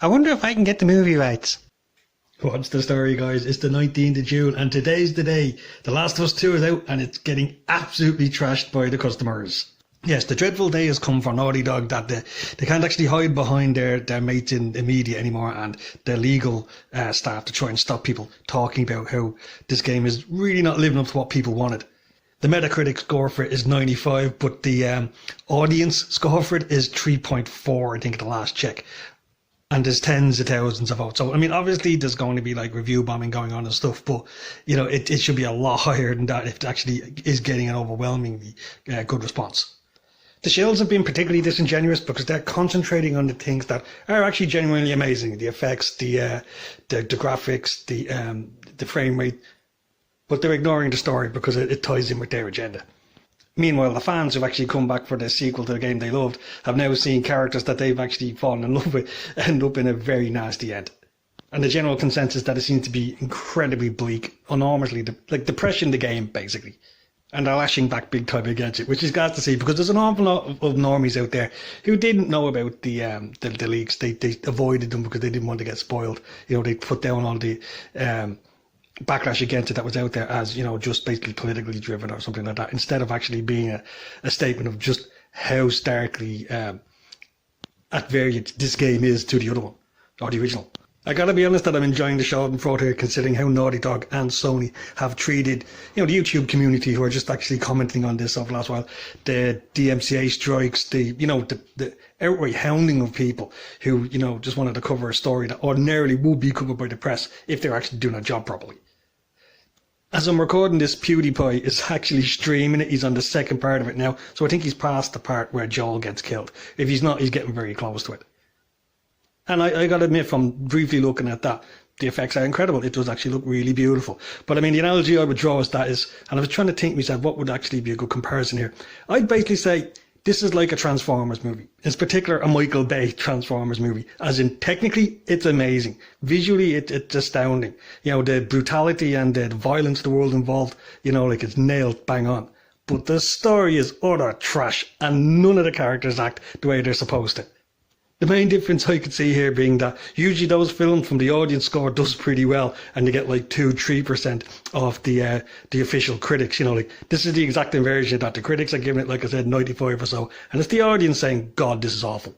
I wonder if I can get the movie rights. What's the story, guys? It's the 19th of June and today's the day. The Last of Us 2 is out and it's getting absolutely trashed by the customers. Yes, the dreadful day has come for Naughty Dog that they can't actually hide behind their mates in the media anymore and their legal staff to try and stop people talking about how this game is really not living up to what people wanted. The Metacritic score for it is 95, but the audience score for it is 3.4, I think, at the last check. And there's tens of thousands of votes. So, I mean, obviously there's going to be like review bombing going on and stuff, but, you know, it should be a lot higher than that if it actually is getting an overwhelmingly good response. The shills have been particularly disingenuous because they're concentrating on the things that are actually genuinely amazing. The effects, the graphics, the frame rate, but they're ignoring the story because it ties in with their agenda. Meanwhile, the fans who've actually come back for the sequel to the game they loved have now seen characters that they've actually fallen in love with end up in a very nasty end. And the general consensus that it seems to be incredibly bleak, enormously, like depression the game, basically. And they're lashing back big time against it, which is glad to see because there's an awful lot of normies out there who didn't know about the leaks. They avoided them because they didn't want to get spoiled. You know, they put down all the backlash against it that was out there as, you know, just basically politically driven or something like that, instead of actually being a statement of just how starkly at variance this game is to the other one, or the original. I gotta be honest that I'm enjoying the schadenfreude here, considering how Naughty Dog and Sony have treated, you know, the YouTube community who are just actually commenting on this over the last while. The DMCA strikes, the outright hounding of people who, you know, just wanted to cover a story that ordinarily would be covered by the press if they're actually doing a job properly. As I'm recording this, PewDiePie is actually streaming it. He's on the second part of it now, so I think he's past the part where Joel gets killed. If he's not, he's getting very close to it. And I got to admit, from briefly looking at that, the effects are incredible. It does actually look really beautiful. But I mean, the analogy I would draw is that is, and I was trying to think to myself, what would actually be a good comparison here? I'd basically say this is like a Transformers movie. In particular, a Michael Bay Transformers movie. As in, technically, it's amazing. Visually, it's astounding. You know, the brutality and the violence of the world involved, you know, like it's nailed bang on. But the story is utter trash, and none of the characters act the way they're supposed to. The main difference I could see here being that usually those films from the audience score does pretty well and they get like 2-3% of the official critics, you know, like this is the exact inversion that the critics are giving it, like I said, 95 or so, and it's the audience saying, God, this is awful.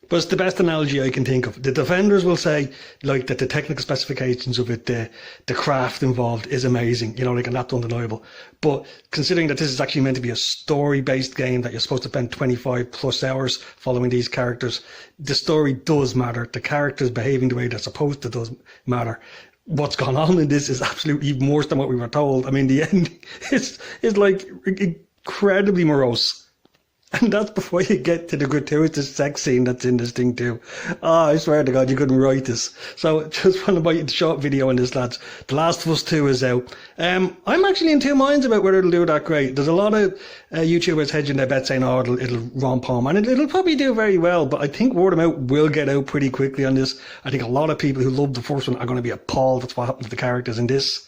But it's the best analogy I can think of. The defenders will say, like, that the technical specifications of it, the craft involved is amazing, you know, like, and that's undeniable. But considering that this is actually meant to be a story-based game that you're supposed to spend 25 plus hours following these characters, the story does matter. The characters behaving the way they're supposed to does matter. What's gone on in this is absolutely even worse than what we were told. I mean, the ending is like incredibly morose. And that's before you get to the gratuitous sex scene that's in this thing too. I swear to God, you couldn't write this. So just want to bite the short video on this, lads. The Last of Us 2 is out. I'm actually in two minds about whether it'll do that great. There's a lot of YouTubers hedging their bet saying, oh, it'll romp home. And it'll probably do very well. But I think word of mouth will get out pretty quickly on this. I think a lot of people who loved the first one are going to be appalled at what happened to the characters in this.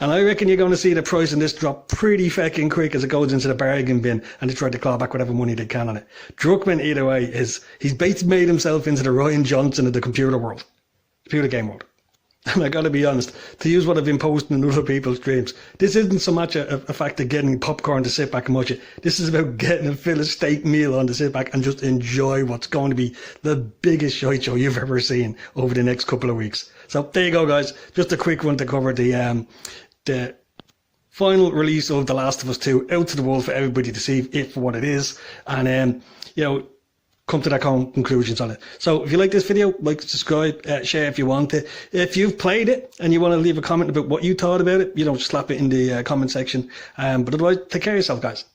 And I reckon you're going to see the price in this drop pretty fucking quick as it goes into the bargain bin and they try to claw back whatever money they can on it. Druckmann, either way, he's basically made himself into the Ryan Johnson of the computer world. Computer game world. And I gotta be honest, to use what I've been posting in other people's streams, this isn't so much a fact of getting popcorn to sit back and watch it. This is about getting a fill of steak meal on to sit back and just enjoy what's going to be the biggest shite show you've ever seen over the next couple of weeks. So there you go, guys. Just a quick one to cover the final release of The Last of Us 2 out to the world for everybody to see it for what it is, and you know, come to their conclusions on it. So if you like this video, like, subscribe, share if you want to. If you've played it and you want to leave a comment about what you thought about it, you know, just slap it in the comment section. But otherwise, take care of yourself, guys.